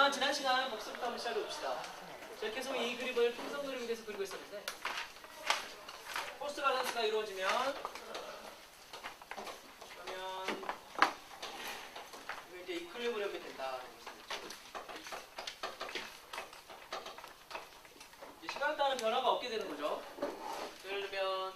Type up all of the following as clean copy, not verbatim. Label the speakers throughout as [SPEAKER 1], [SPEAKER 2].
[SPEAKER 1] 그러면 지난 시간 복습부터 한번 시작해 봅시다. 제가 계속 이 그림을 풍선 그림에 대해서 그리고 있었는데 포스 밸런스가 이루어지면 그러면 이제 이퀄리브리엄이 된다. 이제 시간 따른 변화가 없게 되는 거죠. 예를 들면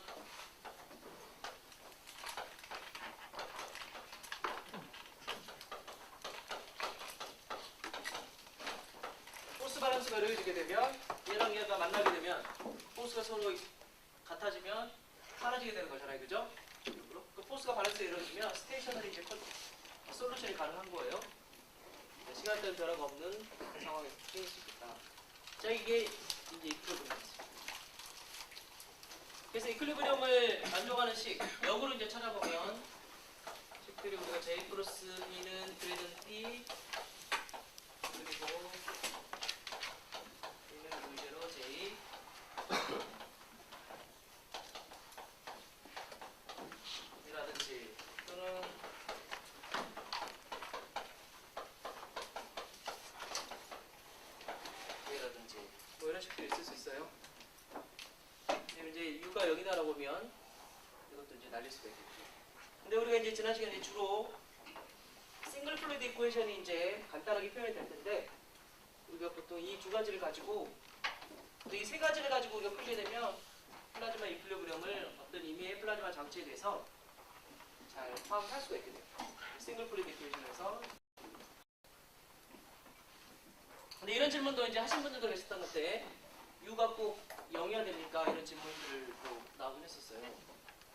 [SPEAKER 1] 포스 밸런스가 이루어지게 되면 얘랑 얘가 만나게 되면 포스가 서로 같아지면 사라지게 되는 거잖아요, 그죠? 그 포스가 밸런스가 이루어지면 스테이셔너리 이제 솔루션이 가능한 거예요. 시간대는 변화가 없는 상황에서 생길 수 있겠다. 자, 이게 이제 이퀄리브리엄이죠. 그래서 이퀄리브리엄을 만족하는 식, 역으로 이제 찾아보면 식들이 우리가 J 플러스 B는 그레이던트 P 그리고 B는 문제로 J 이라든지 또는 J라든지 뭐 이런 식들이 있을 수 있어요. 이제 U가 0이다라고 보면 이것도 이제 날릴 수가 있겠죠. 근데 우리가 이제 지난 시간에 주로 싱글 플루이드 이쿠에이션이 이제 간단하게 표현이 될 텐데 우리가 보통 이 두 가지를 가지고 이 세 가지를 가지고 우리가 풀게 되면 플라즈마 이퀄리브리엄을 어떤 의미의 플라즈마 장치에 대해서 잘 파악할 수가 있겠네요. 싱글 플루이드 이쿠에이션에서. 근데 이런 질문도 이제 하신 분들도 계셨던 건데 U가 꼭 0이어야 됩니까? 이런 질문들을 또 나오긴 했었어요.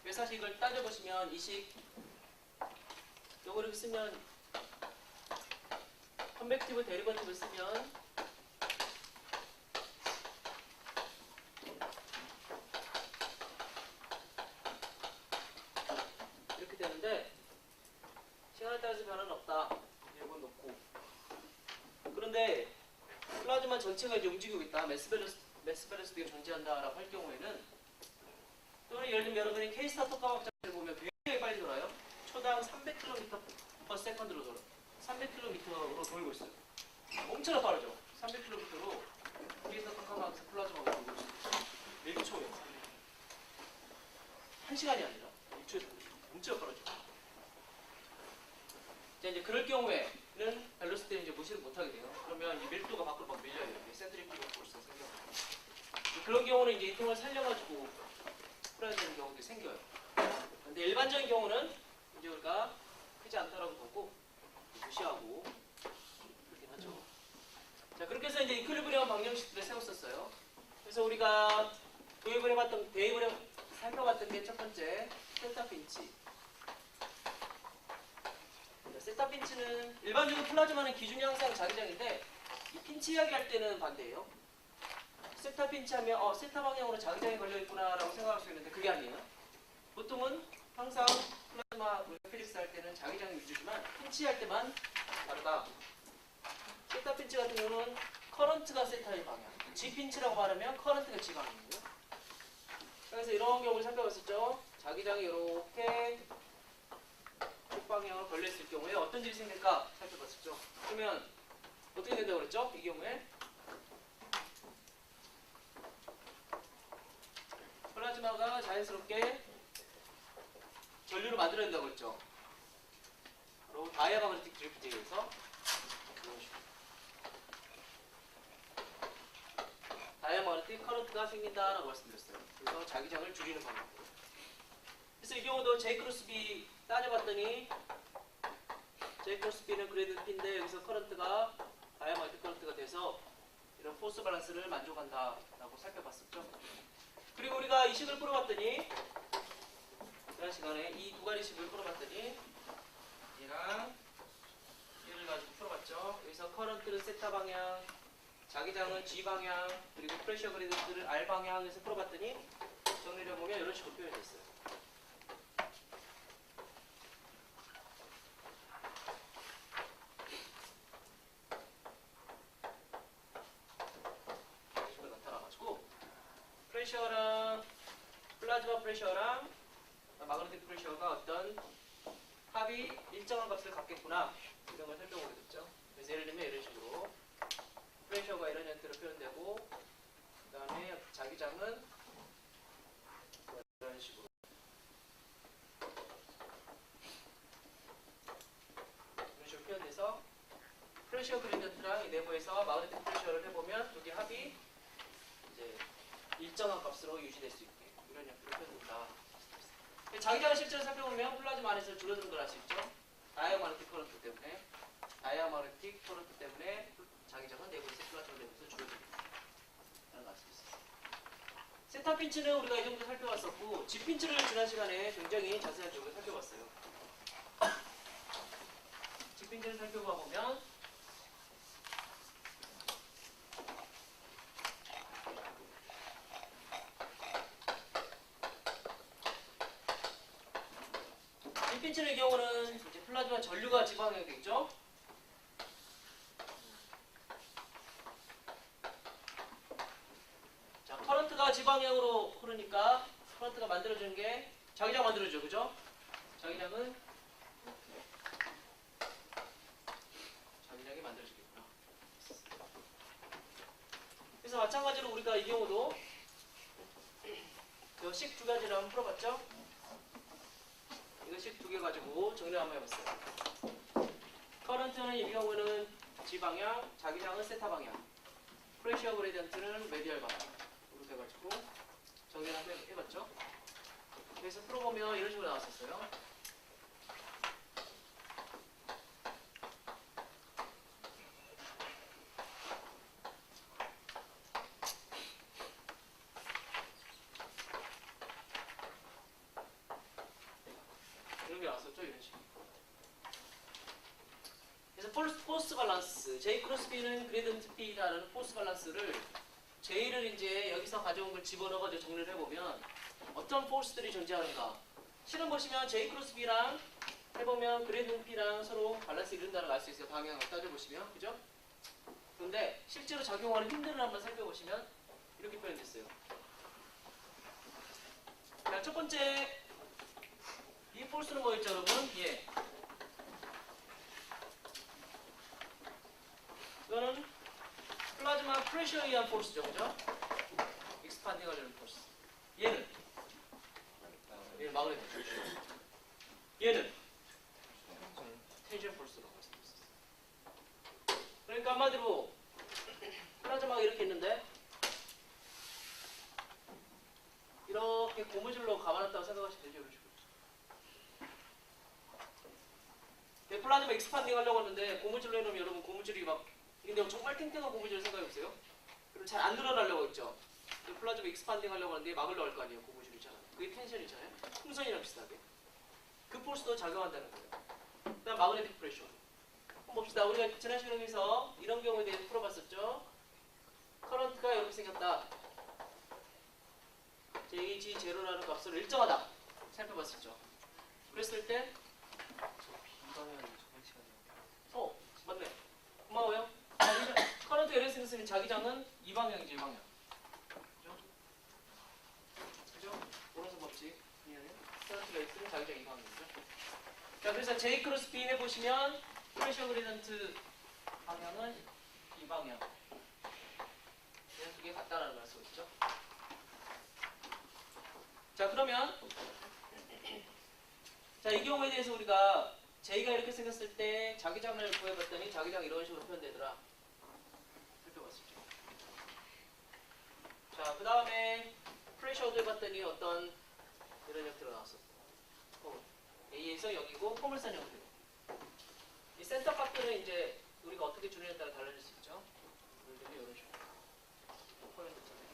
[SPEAKER 1] 그래서 사실 이걸 따져보시면 이 식 요거 이렇게 쓰면 컨벡티브 데리버티브 쓰면 이렇게 되는데 시간에 따라서 변화는 없다. 이건 놓고 그런데 플라즈마 전체가 이제 움직이고 있다. 매스 밸런스가 존재한다라고 할 경우에는 또는 예를 들면 여러분이 K-스타터 화학장을 보면 굉장히 빨리 돌아요. 초당 300km/s로 돌아. 300km로 돌고 있어요. 엄청나 빠르죠. 300km로 K-스타터 화학에서 플라즈마가 돌고 있어요. 1초에. 1시간이 아니라 1초에 엄청 빠르죠. 자, 이제 그럴 경우에는 벨로시티는 이제 무시를 못하게 돼요. 그러면 이 밀도가 밖으로 막 밀려요. 이렇게 센트리피컬 포스가 생겨요. 그런 경우는 이제 이 통을 살려가지고 풀어야 되는 경우도 생겨요. 근데 일반적인 경우는 이제 우리가 크지 않다라고 보고 무시하고 그렇긴 하죠. 자, 그렇게 해서 이제 이퀄리브리엄 방정식들을 세웠었어요. 그래서 우리가 대입을 살펴봤던 게 첫 번째 세타 핀치. 세타 핀치는 일반적으로 플라즈마는 기준이 항상 자기장인데 이 핀치 이야기할 때는 반대예요. 세타 핀치 하면 세타 방향으로 자기장이 걸려있구나라고 생각할 수 있는데 그게 아니에요. 보통은 항상 플라즈마 필릭스 할 때는 자기장이 위주지만 핀치 할 때만 다르다. 세타 핀치 같은 경우는 커런트가 세타의 방향, G 핀치라고 말하면 커런트가 G 방향이고요. 그래서 이런 경우를 살펴봤었죠. 자기장이 이렇게 방향으로 걸려있을 경우에 어떤 일이 생길까 살펴봤었죠. 그러면 어떻게 된다고 그랬죠? 이 경우에 플라즈마가 자연스럽게 전류를 만들어낸다고 그랬죠. 바로 다이아마그네틱 드리프트에 의해서 이런 식으로 다이아마그네틱 커런트가 생긴다라고 말씀드렸어요. 그래서 자기장을 줄이는 방법으로. 그래서 이 경우도 J 크로스 B 따져봤더니 J 크로스 B는 그레이던트 P인데 여기서 커런트가 다이아마그네틱 커런트가 돼서 이런 포스 밸런스를 만족한다라고 살펴봤었죠. 그리고 우리가 이 식을 풀어봤더니 지난 시간에 이 두 가지 식을 풀어봤더니 얘랑 얘를 가지고 풀어봤죠. 여기서 커런트는 세타 방향, 자기장은 G 방향, 그리고 프레셔 그레이던트를 R 방향에서 풀어봤더니 정리를 해보면 이런 식으로 표현이 됐어요. 프레셔랑 플라즈마 프레셔랑 마그네틱 프레셔가 어떤 합이 일정한 값을 갖겠구나 이런 걸 살펴보게 됐죠. 그래서 예를 들면 이런 식으로 프레셔 그레디언트랑 이 네모에서 마그네틱 프레셔를 해보면 두 개 합이 이제 일정한 값으로 유지될 수 있게 이런 형태로 표현된다. 자기장을 실제로 살펴보면 플라즈마 안에서 줄어드는 걸 알 수 있죠. 다이아마그네틱 커런트 때문에 자기장은 내부에서 플라즈마 내부에서 줄어듭니다. 라는 걸 알 수 있어요. 세타 핀치는 우리가 이 정도 살펴봤었고 G 핀치를 지난 시간에 굉장히 자세하게 살펴봤어요. G 핀치를 살펴봐 보면 G 핀치의 경우는 이제 플라즈마 전류가 지방형이 되겠죠. 자, 커런트가 지방형으로 흐르니까 커런트가 만들어주는 게 자기장 만들어줘, 그죠? 자기장이 만들어지겠구나. 그래서 마찬가지로 우리가 이 경우도 이거 식 두 가지를 한번 풀어봤죠? 이거 식 두 개 가지고 정리 한번 해봤어요. 커런트는 이 경우는 지방향, 자기장은 세타 방향, 프레셔 그레디언트는 메디얼 방향. 이렇게 해가지고 정리 한번 해봤죠? 그래서 풀어보면 이런 식으로 나왔었어요. 이런 게 나왔었죠? 이런 식으로. 그래서 포스 밸런스, J 크로스 B는 그레디언트 B라는 포스 밸런스를 J를 이제 여기서 가져온 걸 집어넣어가지고 정리를 해보면 어떤 포스들이 존재하는가. 실은 보시면 J 크로스 B랑 해보면 그레디언트 B랑 서로 밸런스 이룬다는 걸 알 수 있어요. 방향을 따져보시면. 그죠? 그런데 실제로 작용하는 힘들을 한번 살펴보시면 이렇게 표현됐어요. 자, 첫 번째 이 포스는 뭐였죠, 여러분? 예. 이거는 플라즈마 프레셔에 의한 포스죠, 그죠? 익스판딩 하려는 포스. 얘는 마그네틱 포스. 얘는 텐션 포스라고 할 수 있어요. 그러니까 한마디로 플라즈마가 이렇게 있는데 이렇게 고무줄로 감아놨다고 생각하시면 되죠, 이런 식으로. 플라즈마 익스판딩 하려고 하는데 고무줄로 해놓으면 여러분 고무줄이 막 근데 정말 탱탱한 고무줄 생각해보세요. 그럼 잘 안 늘어나려고 했죠. 플라즈마 익스판딩 하려고 하는데 막으려고 할 거 아니에요. 고무줄 있잖아요. 그게 텐션이잖아요. 풍선이랑 비슷하게. 그 포스도 작용한다는 거예요. 그 다음 마그네틱 프레셔. 한번 봅시다. 우리가 지난 시간에서 이런 경우에 대해서 풀어봤었죠. 커런트가 이렇게 생겼다. JG0라는 값을 일정하다. 살펴봤었죠. 그랬을 때 맞네. 고마워요. 커런트 예를 생겼으면 자기장은 이 방향이죠, 이 방향. 그죠? 그죠? 오른손 법칙. 커런트가 있으면 자기장 이 방향이죠. 자, 그래서 J 크로스 B 해보시면 프레셔 그레디언트 방향은 이 방향. 그냥 두 개 같다라는 걸 알 수 있죠. 자, 그러면 자, 이 경우에 대해서 우리가 J가 이렇게 생겼을 때 자기장을 구해봤더니 자기장이 이런 식으로 표현되더라. 살펴봤었죠. 자, 그 다음에 프레셔도 해봤더니 어떤 이런 형태로 나왔었고 A에서 여기고 포물선 형태로. 이 센터 값들은 이제 우리가 어떻게 줄이냐에 따라 달라질 수 있죠. 예를 이런 식으로 표현됐잖아요.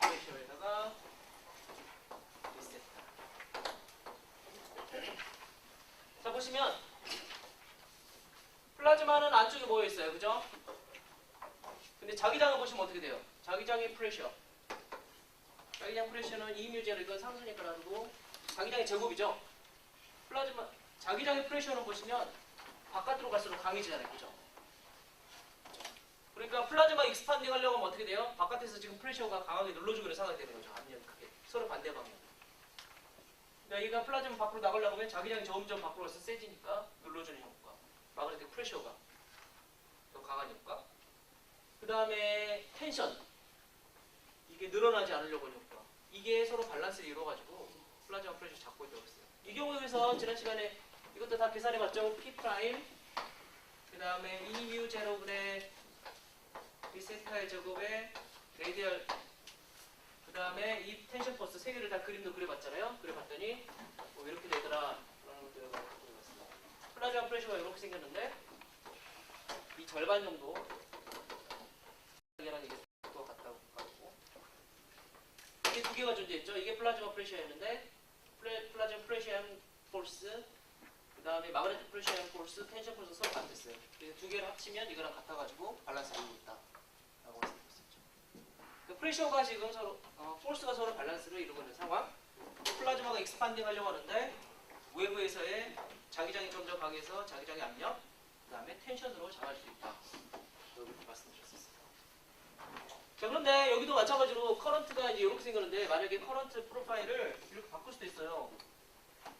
[SPEAKER 1] 프레셔에다가 자, 보시면 플라즈마는 안쪽에 모여 있어요, 그죠? 근데 자기장을 보시면 어떻게 돼요? 자기장의 프레셔. 자기장 프레셔는 2μ제로 이건 상수니까 나누고 자기장의 제곱이죠. 플라즈마 자기장의 프레셔는 보시면 바깥으로 갈수록 강해지잖아요, 그죠? 그러니까 플라즈마 익스판딩 하려고 하면 어떻게 돼요? 바깥에서 지금 프레셔가 강하게 눌러주고 있는 상황이 되는 거죠. 앞면 크게 서로 반대 방향. 그러니까 얘가 플라즈마 밖으로 나가려고 하면 자기장이 점점 밖으로 가서 세지니까 눌러주는 효과. 마그네틱 프레셔가 더 강한 효과. 그 다음에 텐션. 이게 늘어나지 않으려고 하는 효과. 이게 서로 밸런스를 이루어가지고 플라즈마 프레셔 잡고 있다고 했어요. 이 경우에서 지난 시간에 이것도 다 계산해봤죠. P', 그 다음에 E뮤 제로분의 B세타의 제곱에 레디얼, 그 다음에 이 텐션 포스 세 개를 다 그림도 그려봤잖아요. 그려봤더니 뭐 이렇게 되더라 라는 것들을 그려봤습니다. 플라즈마 프레셔가 이렇게 생겼는데 이 절반 정도 이게랑 이게 또 같다고 하고, 이게 두 개가 존재했죠. 이게 플라즈마 프레셔였는데 플라즈마 프레셔 포스, 그 다음에 마그네틱 프레셔 포스, 텐션 포스 서로 같았어요. 그래서 두 개를 합치면 이거랑 같아가지고 밸런스를 이루고 있다라고 말씀드렸었죠. 그 프레셔가 지금 서로 포스가 서로 밸런스를 이루고 있는 상황. 플라즈마가 익스판딩 하려고 하는데 외부에서의 자기장이 점점 강해서 자기장의 압력, 그 다음에 텐션으로 잡을 수 있다. 이렇게 말씀드렸었어요. 자, 그런데 여기도 마찬가지로 커런트가 이제 이렇게 생겼는데 만약에 커런트 프로파일을 이렇게 바꿀 수도 있어요.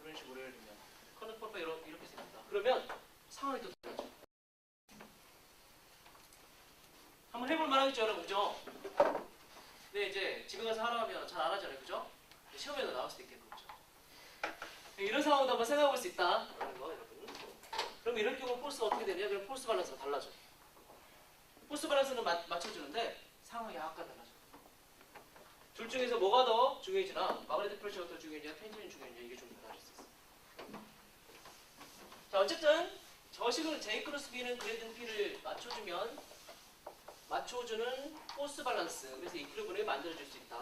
[SPEAKER 1] 이런 식으로 예를 들면 커런트 프로파일 이렇게 생겼다. 그러면 상황이 또 달라져. 한번 해볼 만하겠죠, 여러분, 그죠? 근데 이제 집에 가서 하라 하면 잘 안 하잖아요, 그죠? 시험에도 나올 수도 있겠고, 그죠? 이런 상황도 한번 생각해 볼 수 있다라는 거, 여러분. 그럼 이럴 경우 포스가 어떻게 되냐? 그럼 포스 밸런스가 달라져. 포스 밸런스는 맞춰주는데 상황이 약간 달라져. 둘 중에서 뭐가 더 중요해지나? 마그네틱 프레셔가 더 중요해지냐? 텐션이 중요해지냐? 이게 좀 달라질 수 있어. 자, 어쨌든 저식을 J 크로스 B는 그레이디언트 P를 맞춰주는 포스 밸런스, 그래서 이퀄리브리엄을 만들어줄 수 있다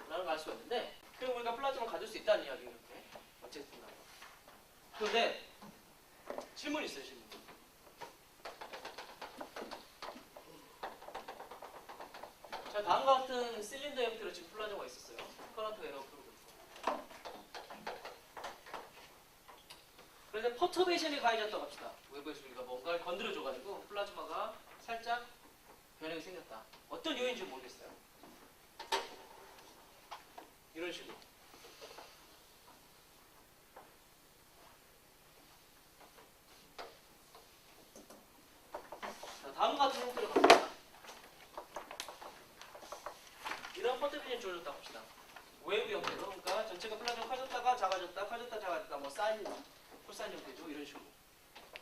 [SPEAKER 1] 라는 걸 알 수가 있는데, 그럼 우리가 플라즈마를 가질 수 있다는 이야기예요. 이렇게 어쨌든. 그런데 질문이 있어요. 질문. 자, 다음과 같은 실린더 형태로 지금 플라즈마가 있었어요. 커런트 에러 프로그램. 그런데 퍼터베이션이 가해졌다고 합시다. 외부에서 우리가 뭔가를 건드려줘가지고 플라즈마가 살짝 변형이 생겼다. 어떤 요인인지 모르겠어요. 이런 식으로. 자, 다음과 같은 형태로 갑니다. 이런 퍼터베이션이 주어졌다고 합시다. 웨이브 형태로. 그러니까 전체가 플라즈마 커졌다가 작아졌다, 커졌다 작아졌다, 뭐 사인, 코사인 형태죠. 이런 식으로.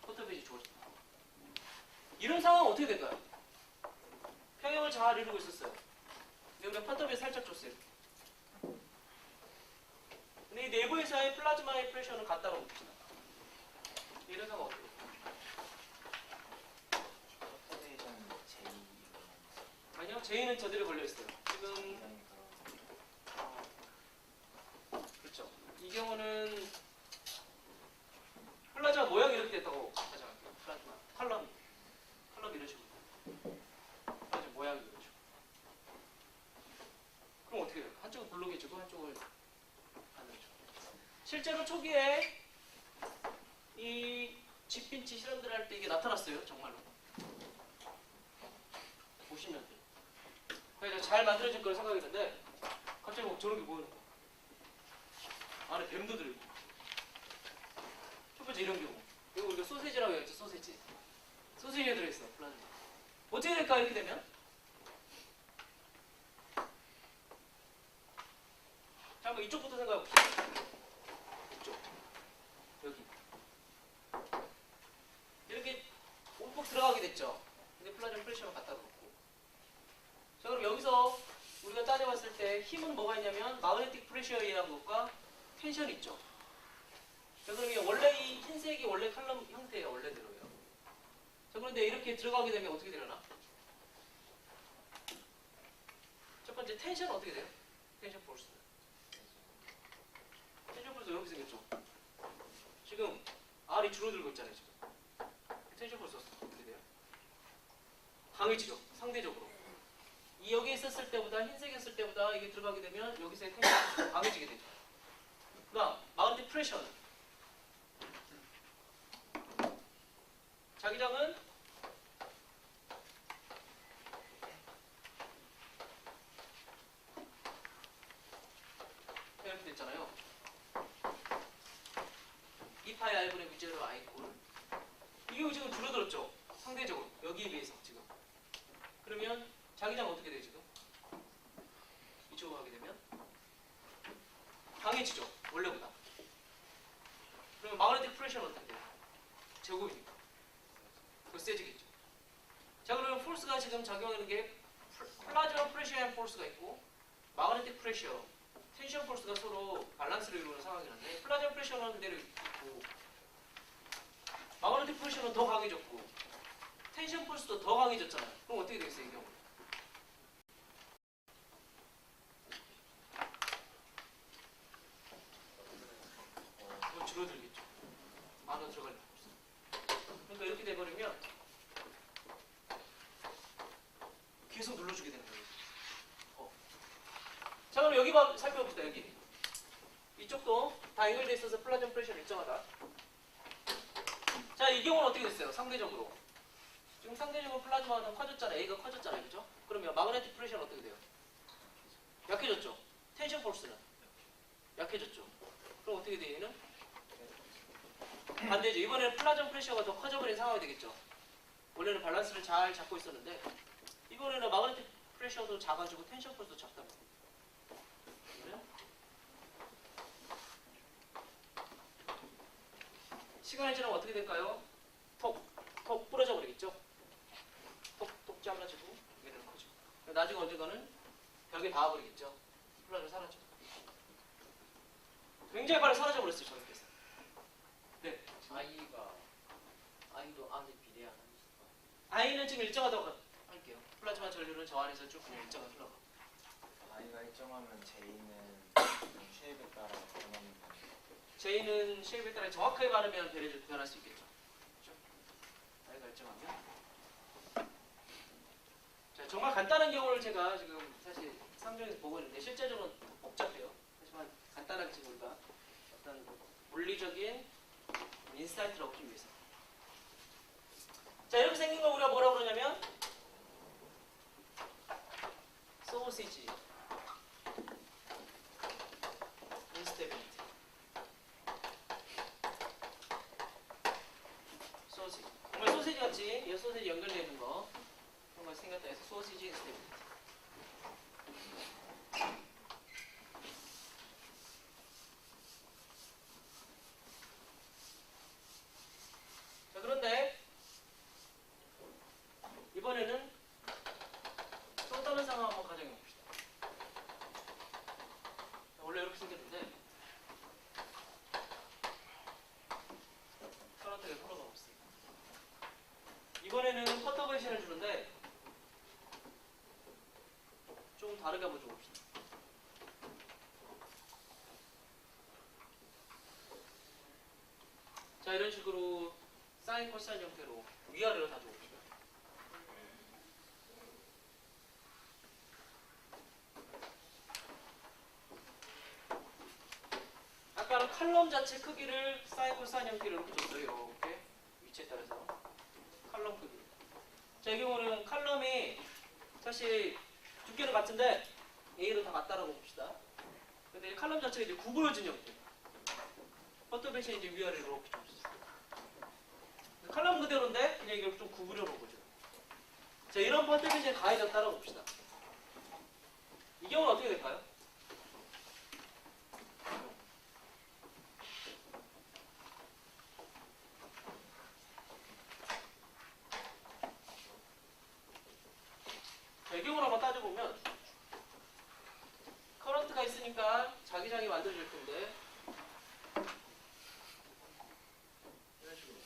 [SPEAKER 1] 퍼터베이션이 주어졌다. 이런 상황은 어떻게 될까요? 평형을 잘 이루고 있었어요. 근데 우리가 퍼터베이션 살짝 줬어요. 근데 이 내부에서의 플라즈마의 프레셔는 같다고 봅시다. 이런 상황 어떻게 될까요? 아니요, J는 저들이 걸려있어요. 지금 그렇죠. 이 경우는 플라즈마 모양이 이렇게 됐다고 하잖아요. 플라즈마 컬럼 이런 식으로. 플라즈마 모양이 이런 식으로. 그럼 어떻게 돼요? 한쪽은 블록해지고 한쪽을 반대로. 실제로 초기에 이 집빈치 실험들 할 때 이게 나타났어요. 정말로. 보시면 돼요. 그래서 잘 만들어진 걸 생각했는데 갑자기 뭐 저런 게 보이는 거. 안에 뱀도 들어있고. 첫 번째 이런 경우. 이거 우리가 소세지라고 했죠. 소세지에 들어있어. 플라즈마. 어떻게 될까 이렇게 되면? 자, 한번 이쪽부터 생각해 봅시다. 이쪽. 여기. 이렇게 움푹 들어가게 됐죠. 근데 플라즈마 프레셔만 갖다 놓고. 자, 그럼 여기서 우리가 따져봤을 때 힘은 뭐가 있냐면 마그네틱 프레셔에 의한 것과 텐션이 있죠. 자, 그러면 원래 이 흰색이 원래 칼럼 형태예요. 원래대로요. 자, 그런데 이렇게 들어가게 되면 어떻게 되려나? 첫 번째 텐션은 어떻게 돼요? 텐션 포스. 텐션 포스 이렇게 생겼죠. 지금 R이 줄어들고 있잖아요. 지금. 텐션 포스 어떻게 돼요? 강해지죠. 상대적으로. 이 여기에 있었을 때보다 흰색이었을 때보다 이게 들어가게 되면 여기서의 텐션이 강해지게 되죠. 그다음 마그네틱 프레셔는 자기장은 이렇게 됐잖아요. 2파이 R분의 뮤제로 I콜. 이게 지금 줄어들었죠. 상대적으로 여기에 비해서 지금. 그러면 자기장 어떻게 돼요 지금? 이쪽으로 가게 되면 강해지죠. 원래보다. 그러면 마그네틱 프레셔는 어떻게 돼요? 제곱이니까. 세지겠죠. 자, 그러면 포스가 지금 작용하는 게 플라즈마 프레셔 앤 포스가 있고 마그네틱 프레셔, 텐션 포스가 서로 밸런스를 이루는 상황이란데 플라즈마 프레셔는 그대로 있고 마그네틱 프레셔는 더 강해졌고 텐션 포스도 더 강해졌잖아요. 그럼 어떻게 되겠어요, 이 경우? 줄어들겠죠. 안으로 들어갈 필요 없어요. 그러니까 이렇게 돼버리면 계속 눌러주게 되는 거예요. 자, 그럼 여기 살펴봅시다. 여기 이쪽도 다 연결돼 있어서 플라즈마 프레셔는 일정하다. 자, 이 경우는 어떻게 됐어요? 상대적으로 지금 상대적으로 플라즈마가 더 커졌잖아요. A가 커졌잖아요, 그죠? 그러면 마그네틱 프레셔는 어떻게 돼요? 약해졌죠. 텐션 포스는 약해졌죠. 그럼 어떻게 돼? 얘는 반대죠. 이번에는 플라즈마 프레셔가 더 커져버린 상황이 되겠죠. 원래는 밸런스를 잘 잡고 있었는데 이번에는 마그네틱 프레셔도 작아지고 텐션 포스도 작다. 그래요? 시간이 지나면 어떻게 될까요? 톡 부러져 버리겠죠. 톡 잘라지고 얘는 커지고 나중에 언젠가는 벽에 닿아버리겠죠. 플라즈마 사라져. 굉장히 빨리 사라져 버렸어요. 저렇게. 네.
[SPEAKER 2] 아이도 안에 비례하는
[SPEAKER 1] I는 지금 일정하다고 할게요. 플라즈마 전류는 저 안에서 쭉 그냥 일정하게 흘러가.
[SPEAKER 3] I가 일정하면 J는 쉐입에 따라 변합니다.
[SPEAKER 1] J는 쉐입에 따라 정확하게 바르면 변할 수 있겠죠. 그렇죠? I가 일정하면. 자, 정말 간단한 경우를 제가 지금 사실 상정에서 보고 있는데 실제적으로는 복잡해요. 하지만 간단하게 지금 우리가 어떤 물리적인 인사이트를 얻기 위해서. 자, 이렇게 생긴 거 우리가 뭐라고 그러냐면 소시지 인스테빌리티. 소시지. 정말 소시지 같이 이 소시지 연결되어 있는 거 그런 거 생겼다 해서 소시지 인스테빌리티. 자, 그런데 이번에는 또 다른 상황 한번 가정해 봅시다. 원래 이렇게 생겼는데 커런트가 흘러가 없어요. 이번에는 퍼터베이션을 주는데 좀 다르게 한번 줘봅시다. 자, 이런 식으로 사인 코사인 형태로 위아래로 다 줘봅시다. 아까는 칼럼 자체 크기를 사인 코사인 형태로 이렇게 줬어요. 이렇게 위치에 따라서 칼럼 크기. 자, 이 경우는 칼럼이 사실 두께는 같은데 A로 다 같다라고 봅시다. 근데 이 칼럼 자체가 이제 구부러진 형태. 퍼터베이션이 이제 위아래로 이렇게 줬어요. 칼럼 그대로인데 그냥 이걸 좀 구부려 놓은 거죠. 자, 이런 퍼터베이션이 가해졌다라고 봅시다. 이 경우는 어떻게 될까요? 자, 이 경우를 한번 따져보면 커런트가 있으니까 자기장이 만들어질 텐데 이런 식으로.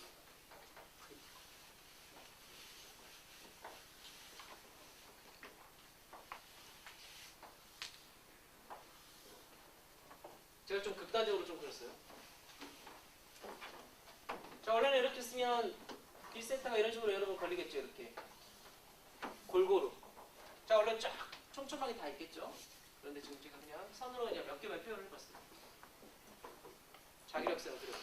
[SPEAKER 1] 제가 좀 극단적으로 좀 그렸어요. 자, 원래는 이렇게 쓰면 이 센터가 이런 식으로 여러 번 걸리겠죠. 이렇게 골고루. 자, 원래 쫙 촘촘하게 다 있겠죠. 그런데 지금 제가 그냥 선으로 그냥 몇 개만 표현을 해봤어요. 자기력선을 그려.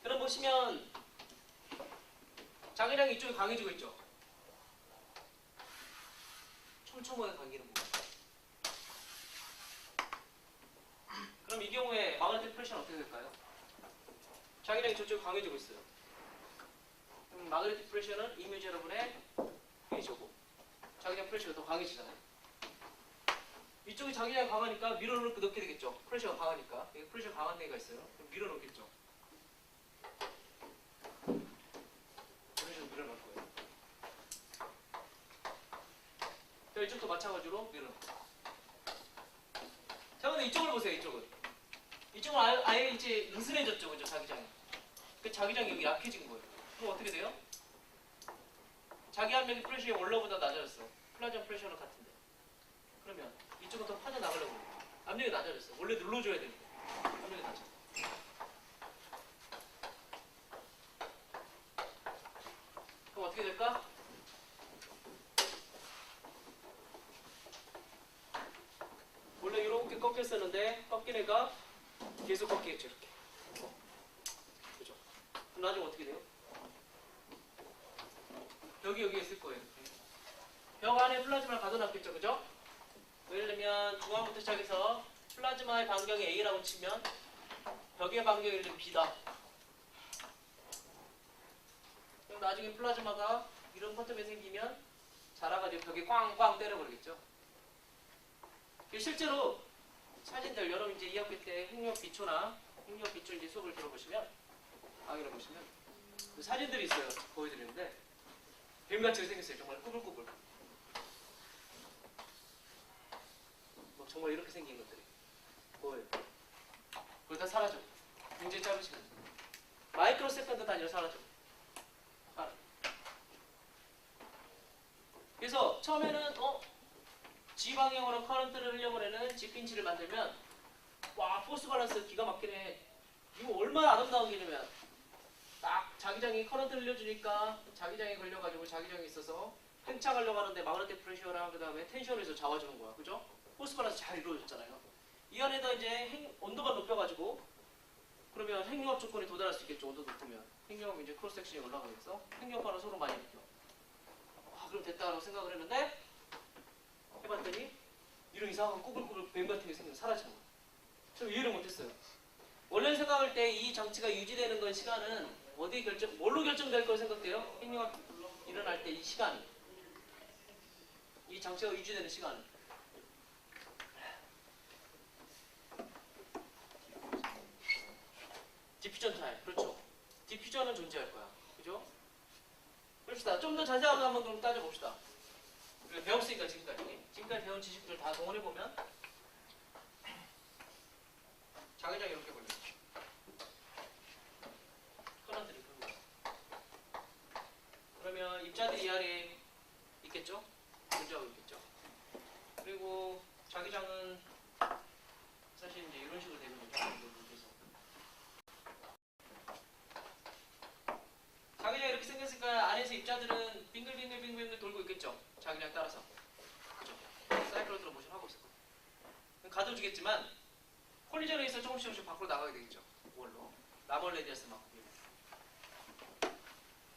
[SPEAKER 1] 그럼 보시면 자기력이 이쪽이 강해지고 있죠. 촘촘하게 강해지는 부분. 그럼 이 경우에 마그네틱 프레셔는 어떻게 될까요? 자기력이 저쪽이 강해지고 있어요. 그럼 마그네틱 프레셔는 이미지 여러분의 A제곱. 자기장 프레셔가 더 강해지잖아요. 이쪽이 자기장이 강하니까 밀어넣게 넣게 되겠죠. 프레셔가 강하니까. 여기 프레셔가 강한 데가 있어요. 그럼 밀어넣겠죠. 이쪽도 마찬가지로 밀어넣고. 자, 근데 이쪽을 보세요. 이쪽은 아예 이제 느슨해졌죠, 그죠? 자기장이. 그 자기장이 여기 약해진 거예요. 그럼 어떻게 돼요? 자기 압력이 프레셔의 원로보다 낮아졌어. 플라전 프레셔는 같은데. 그러면 이쪽은 더 빠져나가려고 그래요. 압력이 낮아졌어. 원래 눌러줘야 되는데. 압력이 낮아. 그럼 어떻게 될까? 원래 이렇게 꺾였었는데 꺾인 애가 계속 꺾이겠죠, 이렇게. 그죠? 그럼 나중에 어떻게 돼요? 여기에 있을 거예요. 이렇게. 벽 안에 플라즈마를 가둬놨겠죠, 그죠? 예를 들면 중앙부터 시작해서 플라즈마의 반경이 A라고 치면 벽의 반경이 예를 들면 B다. 그럼 나중에 플라즈마가 이런 패턴이 생기면 자라가지고 벽에 꽝꽝 때려버리겠죠. 실제로 사진들 여러분 이제 2학기 때 핵력 비초나 핵력 비초 이제 수업을 들어보시면 강의를 보시면 그 사진들이 있어요. 보여드리는데 뱀같이 생겼어요. 정말 꾸불꾸불. 뭐 정말 이렇게 생긴 것들이 보여요. 그걸 다 사라져. 굉장히 짧은 시간. 마이크로 세컨드 단위로 사라져. 그래서 처음에는 G 방향으로 커런트를 흘려보내는 G핀치를 만들면 와 포스 밸런스 기가 막히네. 이거 얼마나 아름다운 개념이야. 딱 자기장이 커런트를 흘려주니까 자기장에 걸려가지고 자기장이 있어서 팽창하려고 하는데 마그네틱 프레셔랑 그 다음에 텐션에서 잡아주는 거야. 그죠? 포스 밸런스 잘 이루어졌잖아요. 이 안에다 이제 온도가 높여가지고 그러면 핵융합 조건에 도달할 수 있겠죠. 온도 높으면 핵융합이 이제 크로스 섹션이 올라가면서 핵융합과는 서로 많이 느껴. 그럼 됐다라고 생각을 했는데 해봤더니 이런 이상한 꾸불꾸불 뱀 같은 게 생겨서 사라지는 거예요. 저 이해를 못했어요. 원래 생각할 때 이 장치가 유지되는 건 시간은 뭘로 결정될 걸 생각돼요? 핵융합 일어날 때 이 시간, 이 장치가 유지되는 시간. 디퓨전 타임, 그렇죠. 디퓨전은 존재할 거야, 그죠? 그럽시다. 좀 더 자세하게 한번 그럼 따져봅시다. 우리가 배웠으니까 지금까지 배운 지식들 다 동원해보면 자기장이 이렇게 걸려요. 커런트를 그런 거. 그러면 입자들이 이 아래에 있겠죠? 존재하고 있겠죠? 그리고 자기장은 사실 이제 이런 식으로 되는 거죠. 자기장이 이렇게 생겼으니까 안에서 입자들은 빙글빙글 돌고 있겠죠? 자기장 따라서. 그죠? 사이클로트로 모션 하고 있을 거예요. 가둬주겠지만 콜리전에 있어 조금씩 밖으로 나가게 되겠죠. 원로. 라멀 레디어스만큼.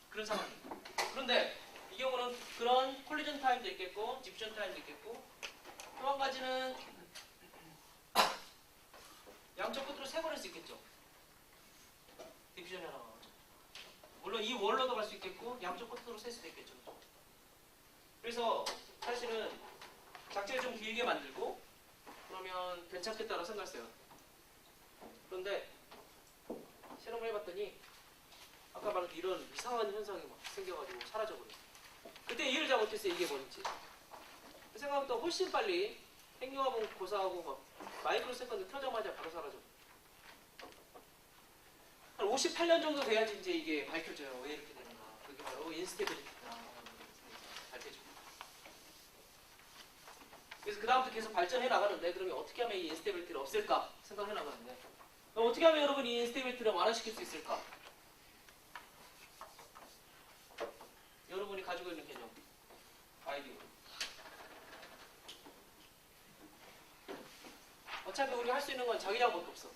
[SPEAKER 1] 그런 상황이에요. 그런데 이 경우는 그런 콜리전 타임도 있겠고 디퓨전 타임도 있겠고 또 한 가지는 양쪽 끝으로 세 번 할 수 있겠죠. 디퓨전이 하나 나오죠. 물론 이 원로도 갈 수 있겠고 양쪽 끝으로 셀 수도 있겠죠. 그래서 사실은 작제를 좀 길게 만들고 그러면 괜찮겠다고 생각했어요. 그런데 실험을 해봤더니 아까 말한 이런 이상한 현상이 막 생겨가지고 사라져버려요. 그때 이해를 잘 못했어요. 이게 뭔지. 생각보다 훨씬 빨리 핵융합은 고사하고 막 마이크로 세컨드 켜자마자 바로 사라져. 한 58년 정도 돼야지 이제 이게 밝혀져요. 왜 이렇게 되는가. 그게 바로 인스테빌리티다. 밝혀집니다. 그래서 그 다음부터 계속 발전해 나가는데 그러면 어떻게 하면 이 인스테빌리티를 없앨까 생각해 나가는데 그럼 어떻게 하면 여러분 이 인스테빌리티를 완화시킬 수 있을까? 여러분이 가지고 있는 개념, 아이디어. 어차피 우리가 할 수 있는 건 자기장밖에 없어.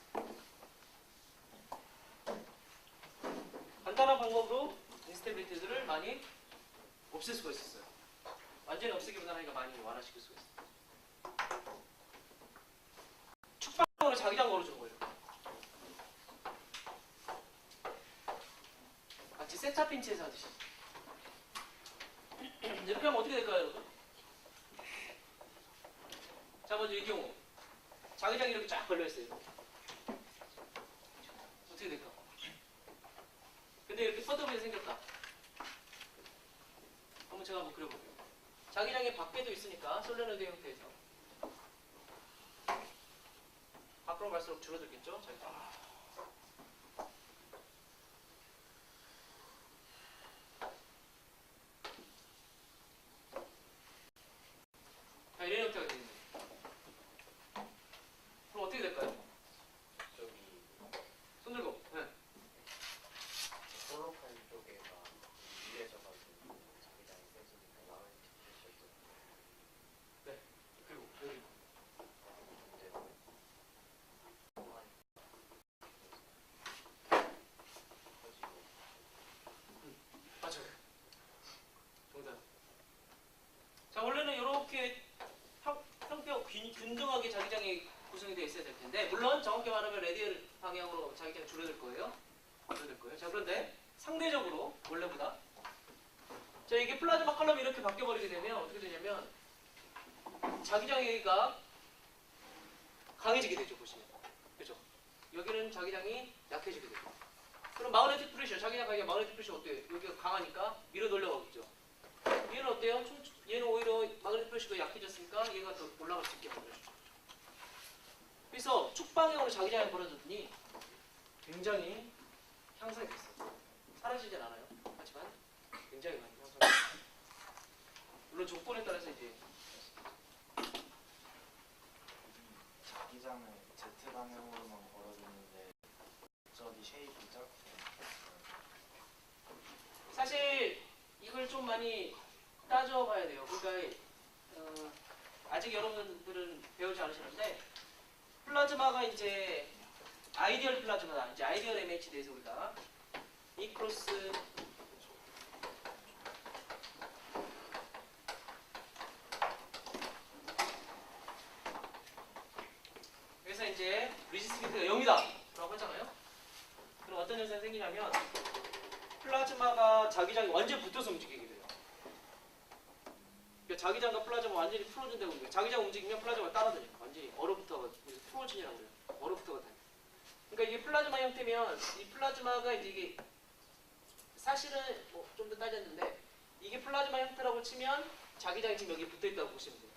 [SPEAKER 1] 간단한 방법으로 인스테빌리티들을 많이 없앨 수가 있었어요. 완전히 없애기보다는 많이 완화시킬 수가 있어요. 축방으로 자기장 걸어주는 거예요. 마치 세차 핀치에서 하듯이. 이렇게 하면 어떻게 될까요, 여러분? 자, 먼저 이 경우 자기장이 이렇게 쫙 걸려있어요. 어떻게 될까? 근데 이렇게 뻗어보게 생겼다. 한번 제가 한번 그려볼게요. 자기장이 밖에도 있으니까 솔레노이드 형태에서 밖으로 갈수록 줄어들겠죠. 자기장. 자, 이런 형태가 되겠네요. 그럼 어떻게 될까요?
[SPEAKER 2] 저기
[SPEAKER 1] 손 들고. 네.
[SPEAKER 2] 홀로판 쪽에가 유리해져가지고 자기장이 세지니까 마음이 디프레셔도
[SPEAKER 1] 네. 그리고 여기.
[SPEAKER 2] 문제고 터지고
[SPEAKER 1] 맞아요. 정답. 자, 원래는 이렇게 형태가 균등하게 자기장이 구성이 되어 있어야 될 텐데, 물론 정확히 말하면 레디얼 방향으로 자기장이 줄어들 거예요. 줄어들 거예요. 자, 그런데 상대적으로 원래보다 자, 이게 플라즈마 컬럼이 이렇게 바뀌어버리게 되면 어떻게 되냐면 자기장이가 강해지게 되죠. 보시면. 그죠? 여기는 자기장이 약해지게 되죠. 그럼 마그네틱 프레셔, 자기장 가기가 마그네틱 프레셔 어때요? 여기가 강하니까 밀어 넣으려가겠죠. 얘는 어때요? 얘는 오히려 마그네틱 프레셔가 약해졌으니까 얘가 더 올라갈 수 있게 만들어주죠. 그래서 축방향으로 자기장이 벌어졌더니 굉장히 향상이 됐어요. 사라지진 않아요. 하지만 굉장히 많이 향상이 됐어요. 물론 조건에 따라서 이제
[SPEAKER 3] 자기장을 Z 방향으로만 걸어주는데 저기 쉐입이죠?
[SPEAKER 1] 사실 이걸 좀 많이 따져봐야 돼요. 그러니까 아직 여러분들은 배우지 않으셨는데 플라즈마가 이제 아이디얼 플라즈마다. 이제 아이디얼 MH에 대해서 우리가 E 크로스 그래서 이제 리지스티비티가 0이다 라고 하잖아요. 그럼 어떤 현상이 생기냐면 플라즈마가 자기장이 완전히 붙어서 움직이게 돼요. 그러니까 자기장과 플라즈마 완전히 풀어준다고 그래요. 자기장 움직이면 플라즈마가 따라다녀요. 완전히 얼어붙어가 풀어진이라고 그래요. 얼어붙어가 다녀요. 그러니까 이게 플라즈마 형태면 이 플라즈마가 이게 사실은 뭐 좀 더 따졌는데 이게 플라즈마 형태라고 치면 자기장이 지금 여기 붙어있다고 보시면 돼요.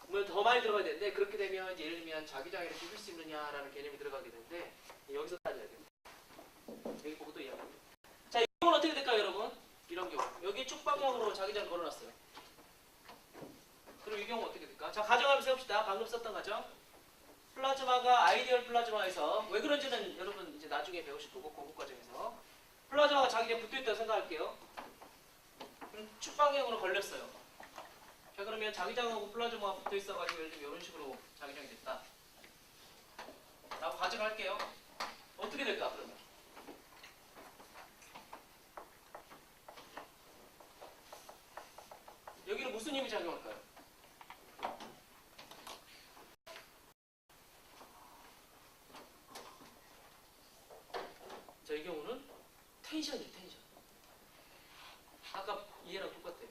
[SPEAKER 1] 물론 더 많이 들어가야 되는데 그렇게 되면 이제 예를 들면 자기장이 이렇게 휠 수 있느냐라는 개념이 들어가게 되는데 여기서 따져야 돼요. 여기 보고 또 이야기합니다. 자, 이 경우는 어떻게 될까요, 여러분? 이런 경우. 여기 쭉 방향으로 자기장 걸어놨어요. 그럼 이 경우 어떻게 될까? 자, 가정하면서 해봅시다. 방금 썼던 가정. 플라즈마가 아이디얼 플라즈마에서 왜 그런지는 여러분 이제 나중에 배우실 거고 공부 과정에서 플라즈마가 자기장에 붙어있다고 생각할게요. 그럼 축 방향으로 걸렸어요. 자, 그러면 자기장하고 플라즈마가 붙어있어가지고 예를 들면 이런 식으로 자기장이 됐다 라고 가정할게요. 어떻게 될까 그러면? 여기는 무슨 힘이 작용할까요? 자, 이 경우는 텐션이에요. 텐션. 아까 얘랑 똑같아요.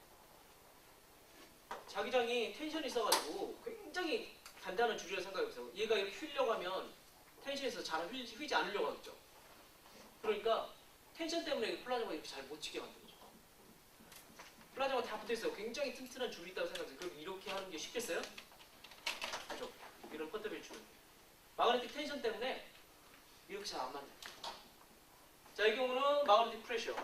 [SPEAKER 1] 자기장이 텐션이 있어가지고 굉장히 간단한 줄이라 생각해보세요. 얘가 이렇게 휘려고 하면 텐션에서 잘 휘지 않으려고 하겠죠. 그러니까 텐션 때문에 플라즈마가 이렇게 잘 못 치게 만들죠. 플라즈마가 다 붙어있어요. 굉장히 튼튼한 줄이 있다고 생각해요. 그럼 이렇게 하는 게 쉽겠어요? 그렇죠? 이런 펀더벨 줄은. 마그네틱 텐션 때문에 이렇게 잘 안 맞는. 자, 이 경우는 마그네틱 프레셔.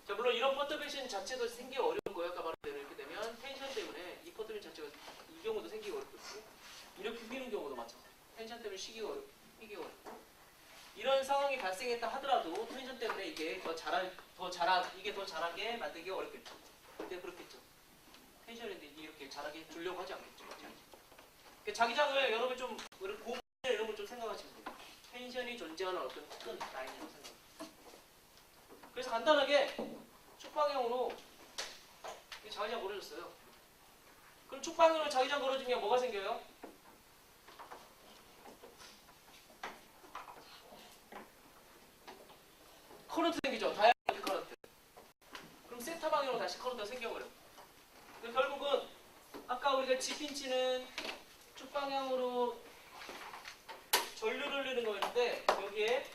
[SPEAKER 1] 자, 물론 이런 퍼터베이션 자체도 생기기 어려울 거예요. 아까 말한 대로 이렇게 되면 텐션 때문에 이 퍼터베이션 자체가 이 경우도 생기기 어렵고 이렇게 휘는 경우도 마찬가지예요. 텐션 때문에 휘기 어렵고 이런 상황이 발생했다 하더라도 텐션 때문에 이게 더 잘하게 만들기 어렵겠죠. 근데 그렇겠죠. 텐션인데 이렇게 잘하게 주려고 하지 않겠죠. 그러니까 자기장을 여러분 좀 고무 이런 걸 좀 생각하시면 돼요. 텐션이 존재하는 어떤 큰 라인이라고 생각합니다. 그래서 간단하게 축방향으로 자기장 걸어줬어요. 그럼 축방향으로 자기장 걸어주면 뭐가 생겨요? 커런트 생기죠. 다이아렉틱 커런트. 그럼 세타 방향으로 다시 커런트가 생겨버려요. 결국은 아까 우리가 G핀치는 축방향으로 전류를 흘리는 거였는데 여기에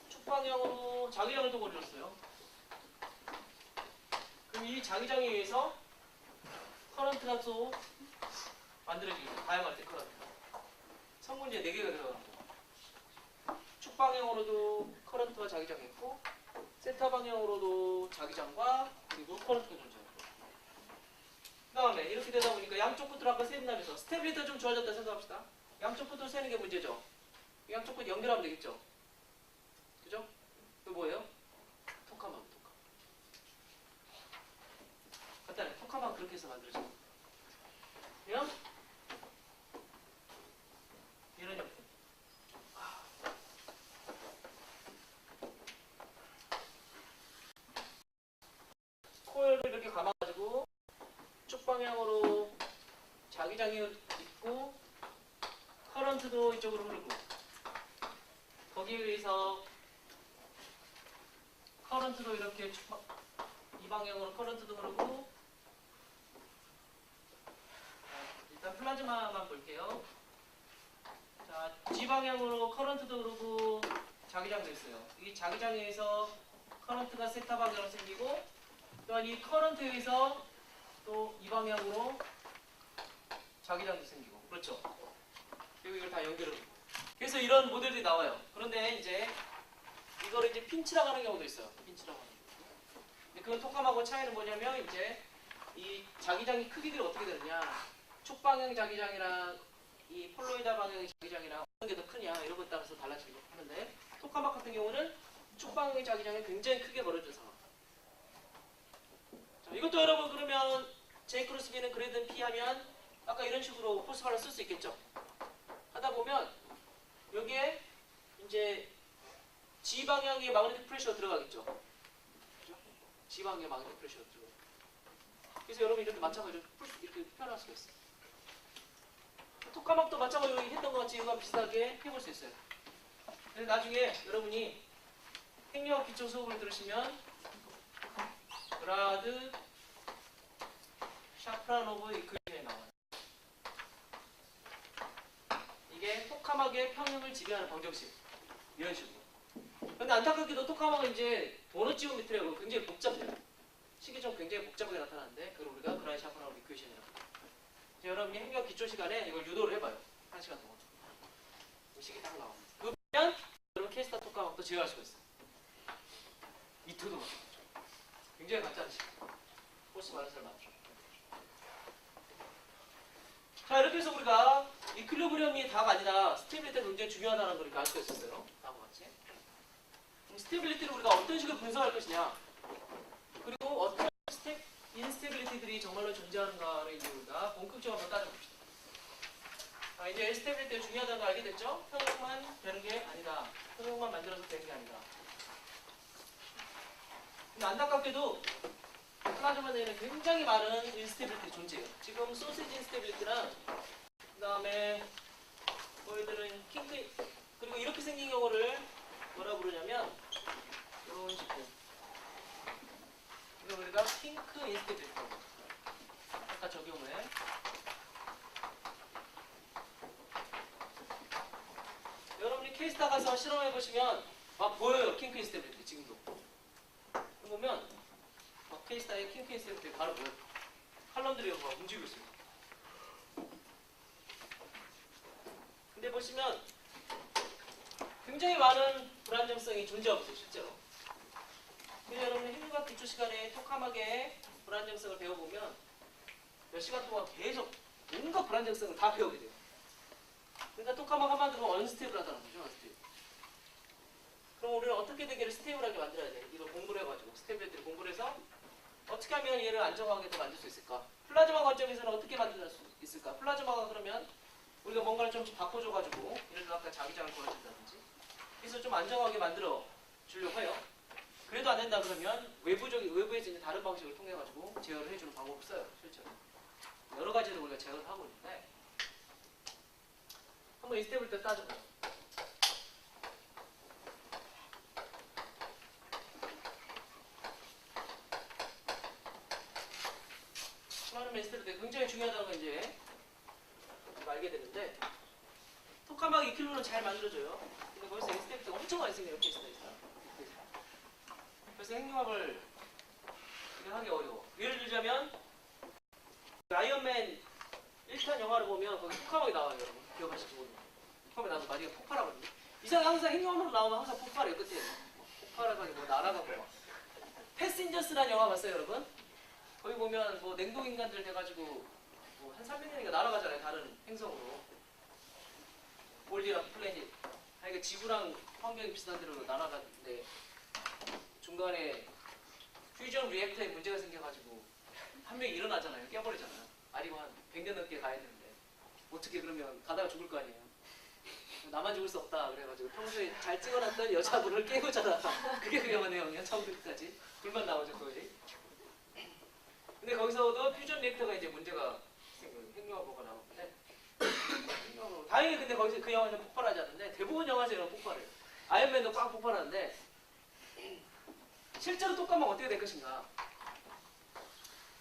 [SPEAKER 1] 축방향으로 자기장을 또 걸어줬어요. 그럼 이 자기장에 의해서 커런트가 또 만들어지겠죠. 다양할 때 커런트가. 성분제 4개가 들어갑니다. 축 방향으로도 커런트와 자기장이 있고 센터 방향으로도 자기장과 그리고 커런트가 존재하고 그 다음에 이렇게 되다 보니까 양쪽 끝으로 아까 세린다면서 스테빌리티가 좀 좋아졌다 생각합시다. 양쪽 끝으로 세는 게 문제죠. 양쪽 끝 연결하면 되겠죠. 그죠? 이거 뭐예요? 토카망, 토카. 간단해. 토카망 그렇게 해서 만들어져. 그냥 이런 형태. 코일을 이렇게 감아가지고 쭉 방향으로 자기장이 있고 커런트도 이쪽으로 흐르고 거기에 의해서 커런트도 이렇게 이 방향으로 커런트도 흐르고 일단 플라즈마만 볼게요. 자, G 방향으로 커런트도 흐르고 자기장도 있어요. 이 자기장에 의해서 커런트가 세타 방향으로 생기고 또한 이 커런트에 의해서 또 이 방향으로 자기장도 생기고 그렇죠. 그리고 이걸 다 연결을 그래서 이런 모델들이 나와요. 그런데 이제 이거를 이제 핀치라고 하는 경우도 있어요. 핀치라고 하는 경우. 근데 그건 토감하고 차이는 뭐냐면 이제 이 자기장이 크기들이 어떻게 되느냐 축 방향 자기장이랑 이 폴로이다 방향의 자기장이랑 어느 게 더 크냐 이런 것에 따라서 달라지고 하는데 토카막 같은 경우는 축 방향의 자기장이 굉장히 크게 벌어진 상황. 자, 이것도 여러분 그러면 J 크로스 B는 그레이드 P 하면 아까 이런 식으로 포스칼을 쓸 수 있겠죠. 하다 보면 여기에 이제 G 방향의 마그네틱 프레셔가 들어가겠죠. 그죠? G 방향의 마그네틱 프레셔가 들어가. 그래서 여러분 이렇게 마찬가지로 이렇게 표현할 수가 있어요. 토카막도 마찬가지로 했던 것 같이 이거와 비슷하게 해볼 수 있어요. 그래서 나중에 여러분이 핵력 기초 수업을 들으시면 그라드 샤프라노브 이퀄리션이 나와요. 이게 토카막의 평형을 지배하는 방정식 이런 식으로. 근데 안타깝게도 토카막은 이제 도넛 지오메트리하고 굉장히 복잡해요. 식이 좀 굉장히 복잡하게 나타나는데 그걸 우리가 그라드 샤프라노브 이퀄리션이라고 해요. 여러분이 행력 기초 시간에 이걸 유도를 해봐요. 1시간 동안. 식이 딱 나와. 그러면 여러분 케이스타 토카막도 제어할 수가 있어요. 이투도 굉장히 간단한 식. 코스 많은 사람 많죠. 자 이렇게 해서 우리가 이퀄리브리엄이 다가 아니라 스테빌리티가 굉장히 중요하다는 걸 이렇게 알 수가 있었어요. 다음과 같이. 스테빌리티를 우리가 어떤 식으로 분석할 것이냐 그리고 어떤 인스테빌리티들이 정말로 존재하는가를 이제 우리가 본격적으로 한번 따져봅시다. 자, 이제 스테빌리티가 중요하다는 걸 알게 됐죠? 평형만 되는 게 아니다. 평형만 만들어서 되는 게 아니다. 근데 안타깝게도 플라즈마 내에는 굉장히 많은 인스테빌리티 존재해요. 지금 소시지 인스테빌리티랑 그 다음에 너희들은 킹크 그리고 이렇게 생긴 경우를 뭐라 부르냐면 이런 식으로 이거 우리가 핑크 인스테빌리티 아까 저 경우에 여러분이 케이스타 가서 실험해 보시면 막 보여요. 핑크 인스테빌리티 지금도 보면 케이스타의 킹크 인스테빌리티 바로 보여요. 칼럼들이 막 움직이고 있어요. 근데 보시면 굉장히 많은 불안정성이 존재하고 있어요. 실제로. 그래서 여러분 행위과 기초 시간에 토카막의 불안정성을 배워보면 몇 시간 동안 계속 온갖 불안정성을 다 배우게 돼요. 그러니까 토카막 한번 들으면 언스테이블하다는 거죠. 언스테이블. 그럼 우리는 어떻게 되기를 스테이블하게 만들어야 돼? 이거 공부를 해가지고 스테이블리티를 공부를 해서 어떻게 하면 얘를 안정하게 더 만들 수 있을까? 플라즈마 관점에서는 어떻게 만들 수 있을까? 플라즈마가 그러면 우리가 뭔가를 좀 바꿔줘가지고 예를 들어 아까 자기장을 걸어준다든지 그래서 좀 안정하게 만들어 주려고 해요. 그래도 안 된다 그러면 외부에서 이제 다른 방식을 통해 가지고 제어를 해주는 방법을 써요. 실제로 여러 가지로 우리가 제어를 하고 있는데 한번 이 스텝을 때 따져봐요. 수많은 스텝일 때 굉장히 중요하다는 걸 이제 알게 되는데 토카막 2kg는 잘 만들어져요. 근데 거기서 이 스텝이 엄청 많이 생겨요. 케이스타에서. 그래서 핵융합을 이거 하기 어려워. 예를 들자면 아이언맨 1편 영화를 보면 거기 폭발이 나와요, 여러분. 기억하시죠? 폭발이 나와서 나중에 폭발하거든요. 이상하게 항상 행동으로 나오면 항상 폭발해요, 끝에. 폭발해가지고 뭐 날아가고 막. 패신저스라는 영화 봤어요, 여러분? 거기 보면 뭐 냉동인간들 돼가지고 뭐 한 300년인가 날아가잖아요, 다른 행성으로. 월디라 플래닛. 그러니까 지구랑 환경이 비슷한 데로 날아갔는데 중간에 퓨전 리액터에 문제가 생겨가지고 한 명이 일어나잖아요. 깨버리잖아요. 아니고 한 100년 넘게 가야 되는데 어떻게 그러면 가다가 죽을 거 아니에요. 나만 죽을 수 없다 그래가지고 평소에 잘 찍어놨던 여자분을 깨고잖아. 그게 그 영화 내용이야. 처음부터 끝까지. 불만 나오죠 거의. 근데 거기서도 퓨전 리액터가 이제 문제가 생겨요. 핵융합으로가 나오는데 다행히 근데 거기서 그 영화는 폭발하지 않는데 대부분 영화에서 이런 폭발해요. 아이언맨도 꽉 폭발하는데 실제로 똑같으면 어떻게 될 것인가.